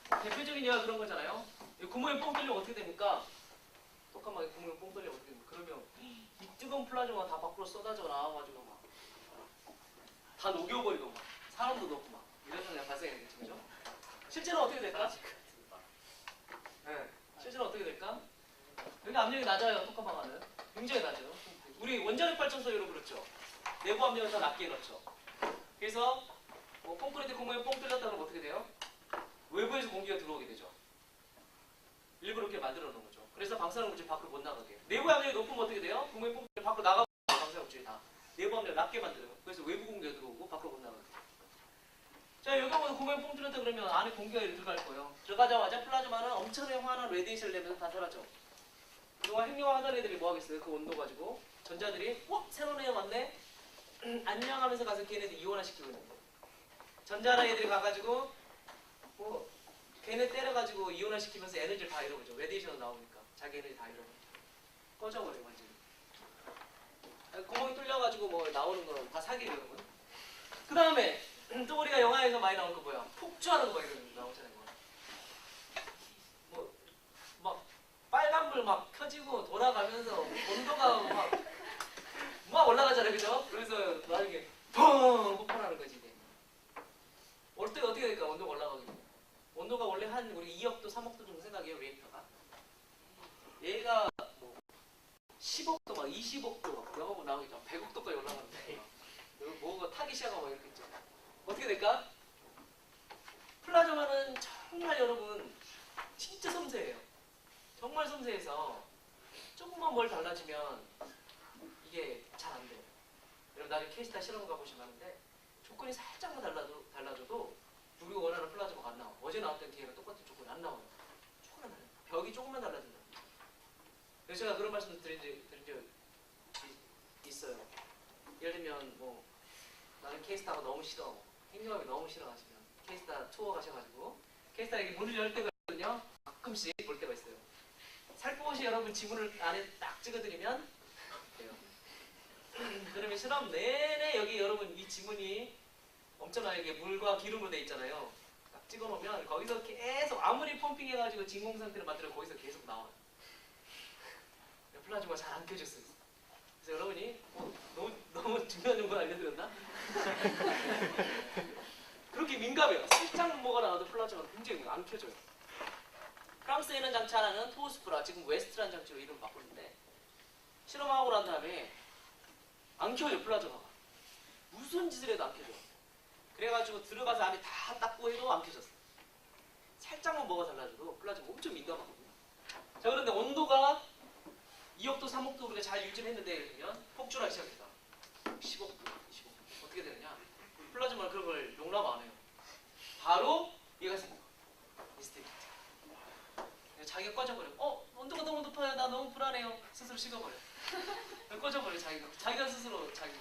[SPEAKER 1] 대표적인 예가 그런 거잖아요. 구멍에 뻥 뚫리면 어떻게 됩니까? 똑같하게 구멍에 뻥 뚫리면 어떻게 됩니까? 그러면 이 뜨거운 플라즈마가 다 밖으로 쏟아져 나와가지고 막 다 녹여버리고 막 사람도 녹고 막 이런 상황이 발생하겠죠, 그죠? 실제로 어떻게 될까? 네. 실제로 어떻게 될까? 여기 압력이 낮아요, 토카마가는. 굉장히 낮아요. 우리 원자력 발전소 여러분 그렇죠? 내부 압력은 더 낮게 넣죠. 그래서 뭐 콘크리트 구멍에 뻥 뚫렸다 그러면 어떻게 돼요? 외부에서 공기가 들어오게 되죠. 일부러 이렇게 만들어 놓은 거죠. 그래서 방사능 물질 밖으로 못 나가게. 내부 압력이 높으면 어떻게 돼요? 구멍에 뻥 뚫려 밖으로 나가고 방사능 물질이 다. 내부 압력을 낮게 만들어요. 그래서 외부 공기가 들어오고 밖으로 못 나가게. 자, 여기 보면 구멍에 뻥 뚫렸다 그러면 안에 공기가 들어갈 거예요. 들어가자마자 플라즈마는 엄청나게 환한 레디에이션을 내면서 다 사라져. 그동안 핵융합 하던 애들이 뭐 하겠어요? 그 온도 가지고 전자들이 새로운 애가 왔네? 안녕 하면서 가서 걔네들 이온화시키고 있는데 전자나 애들이 가가지고 뭐 걔네 때려가지고 이온화시키면서 에너지를 다 잃어버리죠. 레디에이션으로 나오니까 자기 에너지 다 잃어버리죠. 꺼져버려요 완전히. 구멍이 뚫려가지고 뭐 나오는 거는 다 사기예요. 그 다음에 또 우리가 영화에서 많이 나오는 거 뭐야? 폭주하는 거 막 이런 거 나오잖아요. 뭐 막 빨간불 막 켜지고 돌아가면서 온도가 막 올라가잖아요, 그죠? 그래서 나중에 펑 폭발하는 거지 이게. 올 때가 어떻게 될까? 온도가 올라가게. 온도가 원래 한 우리 2억도 3억도 정도 생각해요, 리액터가. 얘가 뭐 10억도 막 20억도 막 영화 보면 나오겠죠. 100억도까지 올라가는데 뭐가 타기 시작하고 이렇게 있죠. 어떻게 될까? 플라즈마는 정말 여러분 진짜 섬세해요. 정말 섬세해서 조금만 뭘 달라지면 이게 잘 안 돼요. 여러분 나중에 케이스타 실험 가보시면 하는데 조건이 살짝만 달라져도 우리가 원하는 플라즈마가 안 나와. 어제 나왔던 뒤에는 똑같은 조건이 안 나와요. 조금만 달라요. 벽이 조금만 달라진다. 그래서 제가 그런 말씀 드린 적 있어요. 예를 들면 뭐 나는 케이스타가 너무 싫어. 행정학이 너무 싫어하시면 케이스타 투어 가셔가지고 케이스타 이렇게 문을 열 때가 있거든요. 가끔씩 볼 때가 있어요. 살포시 여러분 지문을 안에 딱 찍어드리면 돼요. 그러면 실험 내내 여기 여러분 이 지문이 엄청나게 물과 기름으로 돼 있잖아요. 딱 찍어놓으면 거기서 계속 아무리 펌핑해가지고 진공 상태를 만들어 거기서 계속 나와요. 플라즈마가 잘 안 켜졌어요. 그래서 여러분이 너무 중요한 정보 알려드렸나? 그렇게 민감해요. 살짝 뭐가 나와도 플라즈마가 굉장히 안 켜져요. 프랑스에 있는 장치 하나는 토스프라, 지금 웨스트라는 장치로 이름 바꿨는데 실험하고 난 다음에 안 켜져요, 플라즈마가. 무슨 짓을 해도 안 켜져요. 그래가지고 들어가서 안에 다 닦고 해도 안 켜졌어요. 살짝만 뭐가 달라져도 플라즈마 엄청 민감하거든요. 자, 그런데 온도가 2억도 3억도 우리가 잘 유지를 했는데 예를 들면 폭주하기 시작했다. 10억도, 20억도. 어떻게 되느냐? 플라즈마는 그런 걸 용납 안 해요. 바로 얘가 생겨. 미스테이크. 자기가 꺼져버려. 온도가 너무 높아요. 나 너무 불안해요. 스스로 식어버려. 꺼져버려 자기가 스스로 자기가.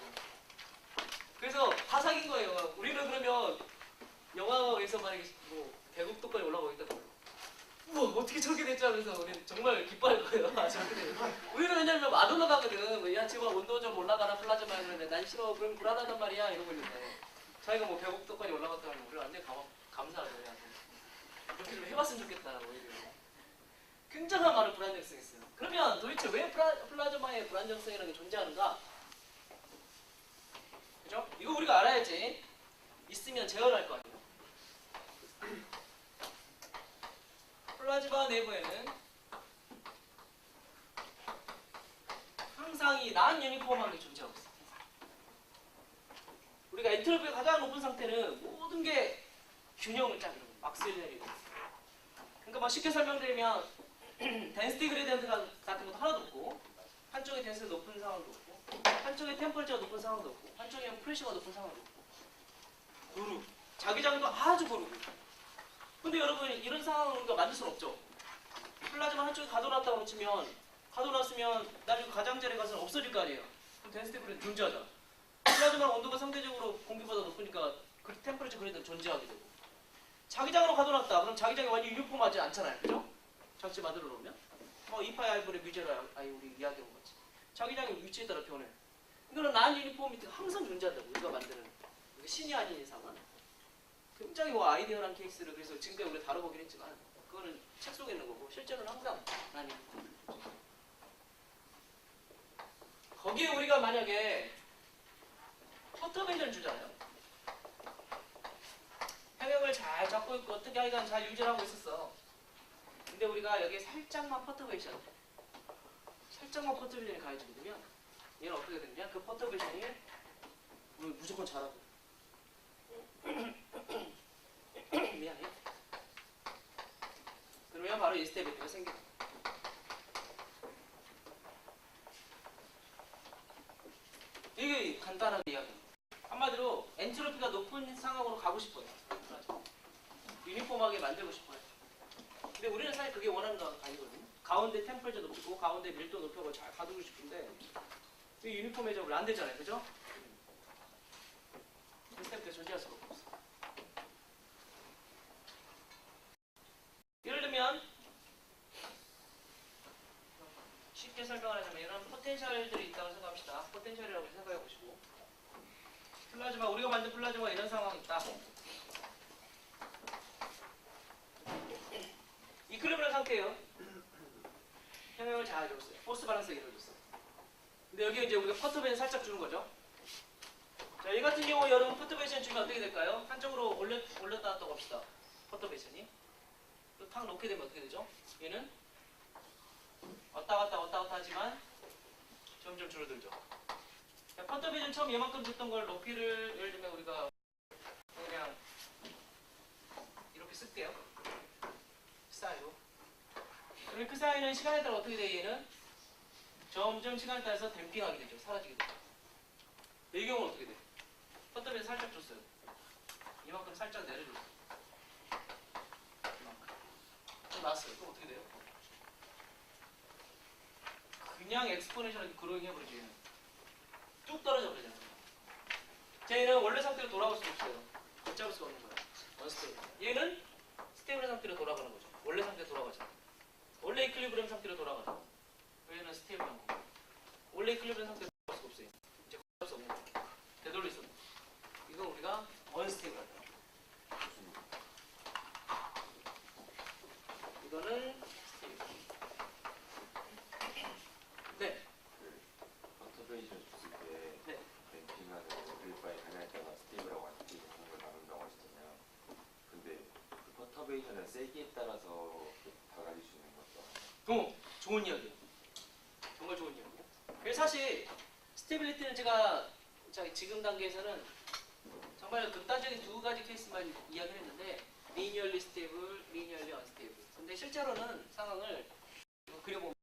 [SPEAKER 1] 그래서 다 사귄 거예요. 우리는 그러면 영화에서 만약에 뭐 100억도까지 올라가고 있다고. 우와 어떻게 저렇게 됐지 하면서 우리는 정말 기뻐할 거예요. 저렇게 되면. 우리는 왜냐면 안 올라가거든. 야 지금 온도 좀 올라가라 플라즈마 그러는데 난 싫어. 그럼 불안하단 말이야 이러고 있는데 자기가 뭐 100억도까지 올라갔다면 우리는 완전히 감사하죠. 이렇게 좀 해봤으면 좋겠다. 오히려. 굉장한 많은 불안정성이 있어요. 그러면 도대체 왜 플라즈마의 불안정성이라는 게 존재하는가? 그죠? 이거 우리가 알아야지. 있으면 제어할 거 아니에요. 플라즈마 내부에는 항상 이 난 유니폼한 게 존재하고 있어. 우리가 엔트로피가 가장 높은 상태는 모든 게 균형을 짜는 거예요. 막스웰리고. 그러니까 막 쉽게 설명드리면 덴시티 그레디언트 같은 것도 하나도 없고, 한쪽에 덴시티가 높은 상황도 없고, 한쪽에 템퍼처가 높은 상황도 없고, 한쪽에 프레셔가 높은 상황도 없고, 고루. 자기장도 아주 고르고. 근데 여러분 이런 상황을 우리가 만들 수는 없죠. 플라즈마 한쪽에 가둬놨다고 치면, 가둬놨으면 나중에 가장자리 가서는 없어질 거 아니에요. 그럼 덴시티 그레디언트 존재하잖아. 플라즈마 온도가 상대적으로 공기보다 높으니까 그 템퍼처 그레디언트 존재하게 되고. 자기장으로 가둬놨다. 그럼 자기장이 완전 유니폼하지 않잖아요. 그죠? 장치 만들어 놓으면. 이파이 아이브의 뮤제로 우리 이야기한 거지. 자기장의 위치에 따라 변해. 이거는 난 유니폼이티가 항상 존재한다고. 우리가 만드는 신이 아닌 이상은. 굉장히 아이디어란 케이스를 그래서 지금까지 우리가 다뤄보긴 했지만 그거는 책 속에 있는 거고 실제로는 항상 난 유니폼. 거기에 우리가 만약에 퍼터베이션을 주잖아요. 평형을 잘 잡고 있고 어떻게 하여간 잘 유지를 하고 있었어. 근데 우리가 여기에 살짝만 퍼터베이션이 가해지게 되면 얘는 어떻게 되느냐? 그 퍼터베이션이 무조건 잘하고 미안해. 그러면 바로 인스테빌리티가 생겨. 이게 간단한 이야기. 한마디로 엔트로피가 높은 상황으로 가고 싶어요. 유니폼하게 만들고 싶어요. 근데 우리는 사실 그게 원하는 건 아니거든요. 가운데 템퍼처 높이고 가운데 밀도 높여서 잘 가두고 싶은데 이 유니폼에 원래 안 되잖아요. 그죠? 인스테빌리티가 존재할 수가 없어. 예를 들면 쉽게 설명을 하자면 이런 포텐셜들이 있다고 생각합시다. 포텐셜이라고 생각해 보시고 플라즈마, 우리가 만든 플라즈마가 이런 상황이 있다. 이퀄리브리엄 상태예요. 평형을 잘 줬어요. 포스 밸런스가 이루어졌어. 근데 여기 이제 우리가 퍼터베이션 살짝 주는 거죠. 자, 이 같은 경우 여러분 퍼터베이션 주면 어떻게 될까요? 한쪽으로 올렸다 놨다 합시다. 퍼터베이션이. 또 탁 놓게 되면 어떻게 되죠? 얘는 왔다 갔다 하지만 점점 줄어들죠. 퍼터베이션 처음 얘만큼 줬던 걸 높이를 예를 들면 우리가 그냥 이렇게 쓸게요. 사이로. 그럼 그 사이는 시간에 따라 어떻게 돼? 얘는 점점 시간에 따라서 댐핑하게 되죠. 사라지게 되죠. 이 경우는 어떻게 돼? 퍼터베이션 살짝 줬어요. 이만큼 살짝 내려줬어요. 이만큼. 좀 나왔어요. 그럼 어떻게 돼요? 그냥 엑스포넨셜하게 그로잉 해버리죠. 얘는 뚝 떨어져 버리잖아요. 얘는 원래 상태로 돌아갈 수 없어요. 걷잡을 수가 없는 거야. 원스테이블. 얘는 스테이블 상태로 돌아가는 거죠. 원래 상태로 돌아가죠. 원래 이퀄리브리엄 상태로 돌아가죠. 얘는 스테이블한 거고. 원래 이퀄리브리엄 상태로 돌아갈 수가 없어요. 이제 걷잡을 수 없는 거야. 되돌려 있어. 이건 우리가 언스테이블하다. 이거는 스테이블. 네.
[SPEAKER 4] 퍼터베이션 줬을 때
[SPEAKER 1] 네.
[SPEAKER 4] 댐핑하는 그릴바에 가냐에 따라 스테이블하고 안 스테이블 공을 나눈다고 하셨잖아요. 근데 그 퍼터베이션의 세기에 따라서 달라질 수 있는 것도
[SPEAKER 1] 좋은 이야기예요. 정말 좋은 이야기예요. 그래서 사실 스테빌리티는 제가 지금 단계에서는 정말 극단적인 두 가지 케이스만 이야기를 했는데 리니얼리 스테이블, 리니얼리 언스테이블. 근데 실제로는 상황을 그려보면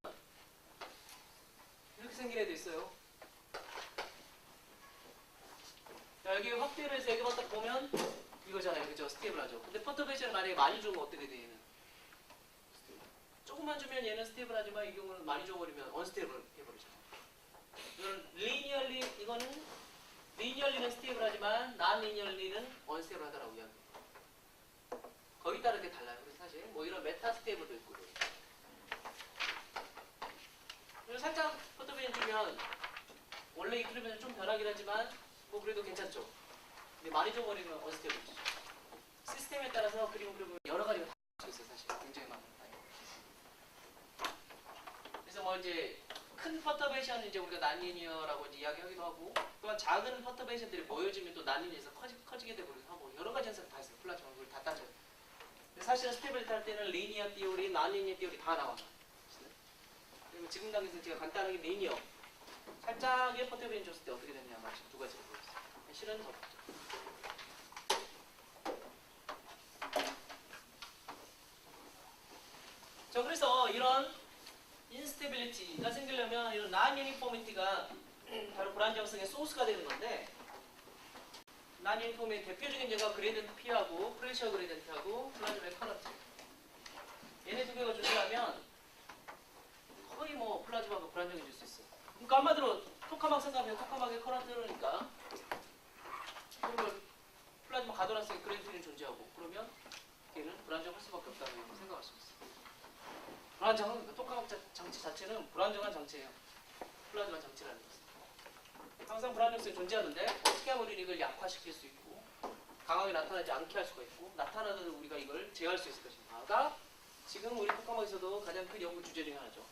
[SPEAKER 1] 이렇게 생긴 애도 있어요. 자, 여기 확대를 해서 여기만 딱 보면 이거잖아요. 그죠? 스테이블하죠. 근데 퍼터베이션을 만약에 많이 주면 어떻게 돼? 얘는 조금만 주면 얘는 스테이블하지만 이 경우는 많이 줘버리면 언스테이블 해버리잖아요. 이거는 리니얼리는 스테이블하지만 난 리니얼리는 언스테이블하다라고 이야기해요. 거기 따라 이렇게 달라요. 그래서 사실 뭐 이런 메타 스테이블도 있고 그래서 살짝 퍼터베이션 주면 원래 이퀄리브리엄이 좀 변하긴 하지만 뭐 그래도 괜찮죠. 근데 많이 줘버리면 언스테이블이죠. 시스템에 따라서 그리고 여러 가지가 다 수 있어요. 사실 굉장히 많아요. 그래서 뭐 이제 큰 퍼터베이션 이제 우리가 난리니어라고 이제 이야기하기도 하고 또한 작은 퍼터베이션들이 모여지면 또 난리니어에서 커지게 되고 하고 여러 가지 현상이 다 있어요. 플라즈마 그걸 다 따져요. 사실은 스테빌리티 할 때는 리니어 띠오리, 난리니어 띠오리 다 나와요. 그리고 지금 단계에서 제가 간단하게 리니어 살짝의 퍼터베이션 줬을 때 어떻게 되냐 마치 두 가지를 보였어요. 실은 더 복잡. 자, 그래서 이런 인스테빌리티가 생기려면 이런 non-uniformity가 바로 불안정성의 소스가 되는 건데, non-uniformity 대표적인 예가 그레디언트 P하고 프레셔 그레디언트하고 플라즈마의 커런트. 얘네 두 개가 존재하면 거의 뭐 플라즈마가 불안정해질 수 있어요. 그러니까 한마디로 토카막 생각하면 토카막의 커런트 흐르니까 그걸 플라즈마 가도란성의 그레디언트는 존재하고, 그러면 걔는 불안정할 수밖에 없다고 생각할 수 있어요. 불안정한 토카막 장치 자체는 불안정한 장치예요. 플라즈마 장치라는 것은 항상 불안정성이 존재하는데 어떻게 하면 우리는 이걸 약화시킬 수 있고 강하게 나타나지 않게 할 수가 있고 나타나도 우리가 이걸 제어할 수 있을 것인가가 지금 우리 토카막에서도 가장 큰 연구 주제 중에 하나죠.